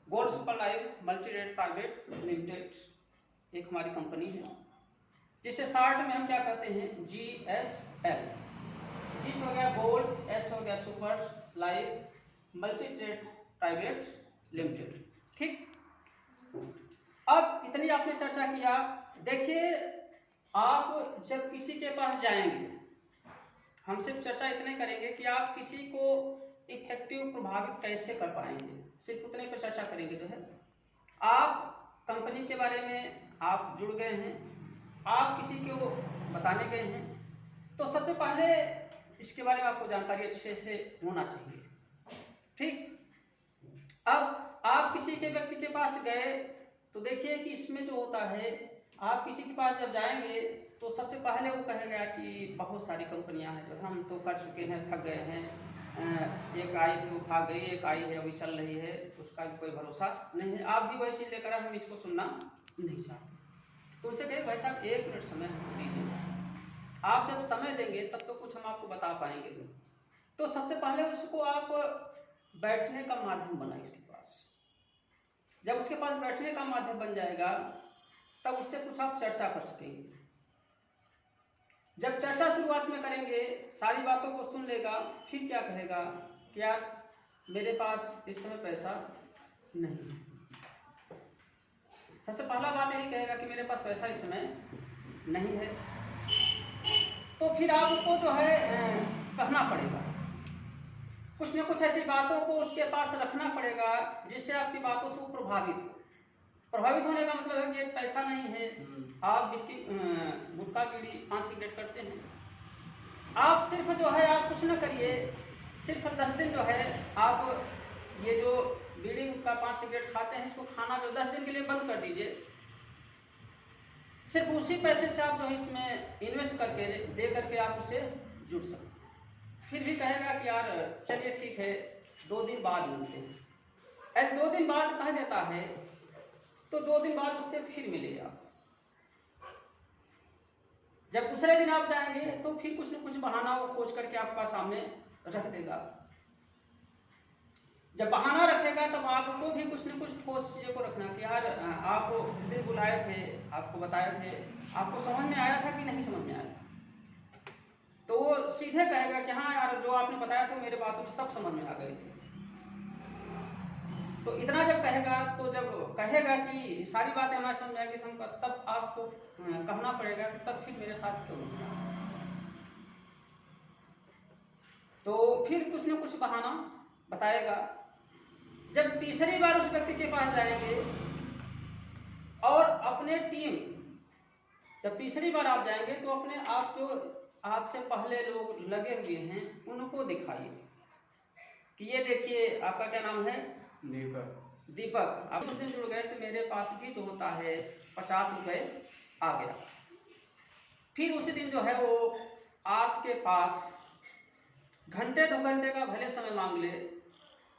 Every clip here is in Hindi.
Gold super life multi rate private limited एक हमारी कंपनी है, जिसे शॉर्ट में हम क्या कहते हैं, GSL। जिस हो गया गोल्ड, S हो गया super life multi rate private limited. ठीक, अब इतनी आपने चर्चा किया। देखिए, आप जब किसी के पास जाएंगे, हम सिर्फ चर्चा इतने करेंगे कि आप किसी को इफेक्टिव प्रभावित कैसे कर पाएंगे, सिर्फ उतने पर चर्चा करेंगे। जो है आप कंपनी के बारे में आप जुड़ गए हैं, आप किसी को बताने गए हैं, तो सबसे पहले इसके बारे में आपको जानकारी अच्छे से होना चाहिए। ठीक, अब आप किसी के व्यक्ति के पास गए तो देखिए कि इसमें जो होता है, आप किसी के पास जब जाएंगे तो सबसे पहले वो कहेगा कि बहुत सारी कंपनियां हैं, जो हम तो कर चुके हैं, थक गए हैं, एक आई थी वो भाग गई, एक आई है अभी चल रही है, उसका भी कोई भरोसा नहीं है। आप भी वही चीज़ लेकर हम इसको सुनना नहीं चाहते। तो उनसे कहे भाई साहब 1 मिनट समय दीजिए, आप जब समय देंगे तब तो कुछ हम आपको बता पाएंगे। तो सबसे पहले उसको आप बैठने का माध्यम बनाए उसके पास। जब उसके पास बैठने का माध्यम बन जाएगा तब उससे कुछ आप चर्चा कर सकेंगे। जब चर्चा शुरुआत में करेंगे, सारी बातों को सुन लेगा, फिर क्या कहेगा कि यार मेरे पास इस समय पैसा नहीं है। सबसे पहला बात यही कहेगा कि मेरे पास पैसा इस समय नहीं है। तो फिर आपको जो है कहना पड़ेगा, कुछ न कुछ ऐसी बातों को उसके पास रखना पड़ेगा जिससे आपकी बातों से वो प्रभावित हो। प्रभावित होने का मतलब है कि पैसा नहीं है, आप गुटखा बीड़ी पान सिगरेट करते हैं, आप सिर्फ जो है आप कुछ न करिए, सिर्फ 10 दिन जो है आप ये जो बीड़ी गुटखा पान सिगरेट खाते हैं, इसको खाना जो 10 दिन के लिए बंद कर दीजिए। सिर्फ उसी पैसे से आप जो है इसमें इन्वेस्ट करके दे करके आप उससे जुड़ सकते। फिर भी कहेगा कि यार चलिए ठीक है 2 दिन बाद मिलते हैं। अरे 2 दिन बाद कह देता है तो 2 दिन बाद उससे फिर मिलिए आप। जब दूसरे दिन आप जाएंगे तो फिर कुछ न कुछ बहाना वो खोज करके आपका सामने रख देगा। जब बहाना रखेगा तब आपको भी कुछ न कुछ ठोस चीज़ों को रखना कि यार आप उस दिन बुलाए थे, आपको बताए थे, आपको समझ में आया था कि नहीं समझ में आया था। तो वो सीधे कहेगा कि हाँ यार जो आपने बताया था मेरे बातों में सब समझ में आ गई थी। तो इतना जब कहेगा, तो जब कहेगा कि सारी बातें हमारे समझ में आएगी तो हम तब आपको कहना पड़ेगा कि तब फिर मेरे साथ क्यों नहीं। तो फिर कुछ न कुछ बहाना बताएगा। जब तीसरी बार उस व्यक्ति के पास जाएंगे और अपने टीम, जब तीसरी बार आप जाएंगे तो अपने आप जो आपसे पहले लोग लगे हुए हैं उनको दिखाइए कि ये देखिए आपका क्या नाम है, दीपक। आप उस दिन जुड़ गए तो मेरे पास भी जो होता है 50 रुपए आ गया। फिर उसी दिन जो है वो आपके पास घंटे 2 घंटे का भले समय मांग ले,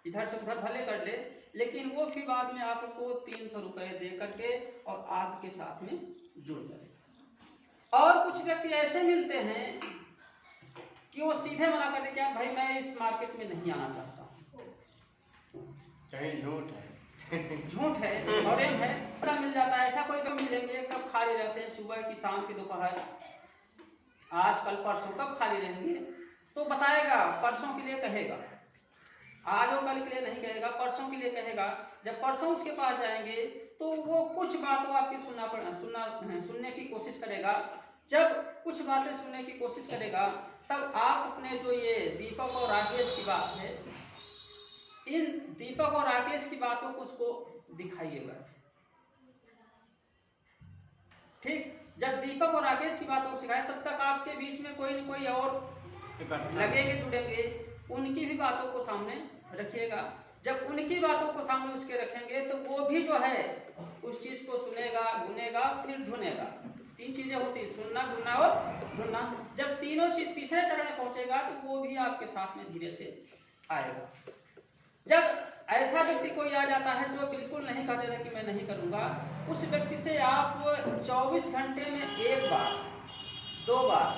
इधर से उधर भले कर ले, लेकिन वो फिर बाद में आपको 300 रुपए दे करके और आपके साथ में जुड़ जाएगा। और कुछ व्यक्ति ऐसे मिलते हैं कि वो सीधे मना कर दे क्या भाई मैं इस मार्केट में नहीं आना चाहता हूँ, चाहे झूठ है झूठ है और एम है, पता मिल जाता है। ऐसा कोई मिलेंगे कब खाली रहते हैं, सुबह की, शाम की, दोपहर, आज कल परसों, कब खाली रहेंगे तो बताएगा, परसों के लिए कहेगा, आज और कल के लिए नहीं कहेगा, परसों के लिए कहेगा। जब परसों उसके पास जाएंगे तो वो कुछ बातों आपकी सुनने की कोशिश करेगा। जब कुछ बातें सुनने की कोशिश करेगा तब आप अपने जो ये दीपक और राकेश की बात है, इन दीपक और राकेश की बातों को उसको दिखाइएगा। ठीक, जब दीपक और राकेश की बातों को सिखाए तब तक आपके बीच में कोई न कोई और लगेंगे, जुड़ेंगे, उनकी भी बातों को सामने रखिएगा। जब उनकी बातों को सामने उसके रखेंगे तो वो भी जो है उस चीज को सुनेगा, गुनेगा, फिर धुनेगा। 3 चीजें होती है, सुनना, गुनना और धुनना। जब तीनों चीज तीसरे चरण में पहुंचेगा तो वो भी आपके साथ में धीरे से आएगा। जब ऐसा व्यक्ति कोई आ जाता है जो बिल्कुल नहीं कह देता कि मैं नहीं करूंगा, उस व्यक्ति से आप 24 घंटे में 1 बार 2 बार,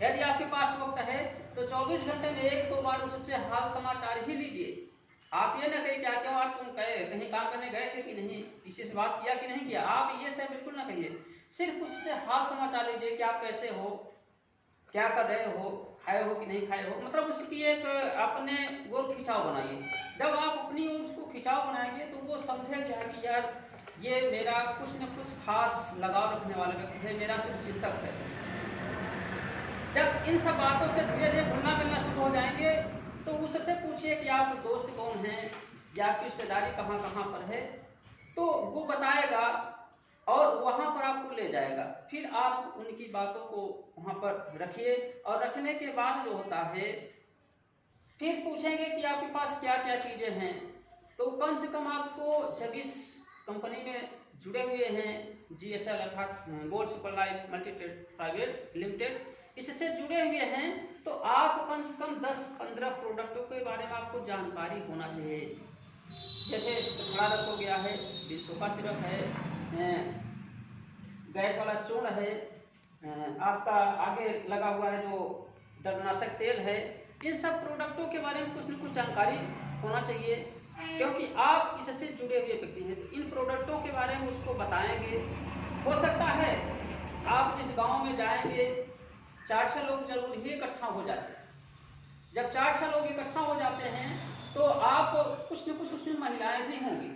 यदि आपके पास वक्त है तो 24 घंटे में 1-2 बार उससे हाल समाचार ही लीजिए आप ये ना कहिए क्या क्यों आप तुम कहीं काम करने गए थे कि नहीं, किसी से बात किया कि नहीं किया, आप ये सब बिल्कुल ना कहिए। सिर्फ उससे हाल समाचार लीजिए कि आप कैसे हो, क्या कर रहे हो, खाए हो कि नहीं खाए हो, मतलब उसकी एक अपने वो खिंचाव बनाइए। जब आप अपनी ओर उसको खिंचाव बनाएंगे तो वो समझेगा कि यार ये मेरा कुछ न कुछ खास लगाव रखने वाला व्यक्ति है, मेरा शुभचिंतक है। जब इन सब बातों से धीरे धीरे घुलना मिलना शुरू हो जाएंगे तो उससे पूछिए कि आप दोस्त कौन हैं या आपकी रिश्तेदारी कहाँ कहाँ पर है, तो वो बताएगा और वहाँ पर आपको ले जाएगा। फिर आप उनकी बातों को वहाँ पर रखिए और रखने के बाद जो होता है फिर पूछेंगे कि आपके पास क्या क्या चीज़ें हैं। तो कम से कम आपको जब इस कंपनी में जुड़े हुए हैं, GSL अर्थात gold super life multi trade private limited, इससे जुड़े हुए हैं, तो आप कम से कम 10-15 प्रोडक्टों के बारे में आपको जानकारी होना चाहिए। जैसे खड़ा रस हो गया है, सोफा सिरप है, गैस वाला चूर्ण है, आपका आगे लगा हुआ है जो दर्दनाशक तेल है, इन सब प्रोडक्टों के बारे में कुछ न कुछ जानकारी होना चाहिए, क्योंकि आप इससे जुड़े हुए व्यक्ति हैं। तो इन प्रोडक्टों के बारे में उसको बताएंगे। हो सकता है आप जिस गांव में जाएंगे 4-6 लोग जरूर ही इकट्ठा हो जाते हैं। जब 4-6 लोग इकट्ठा हो जाते हैं तो आप कुछ न कुछ उसमें महिलाएं भी होंगी,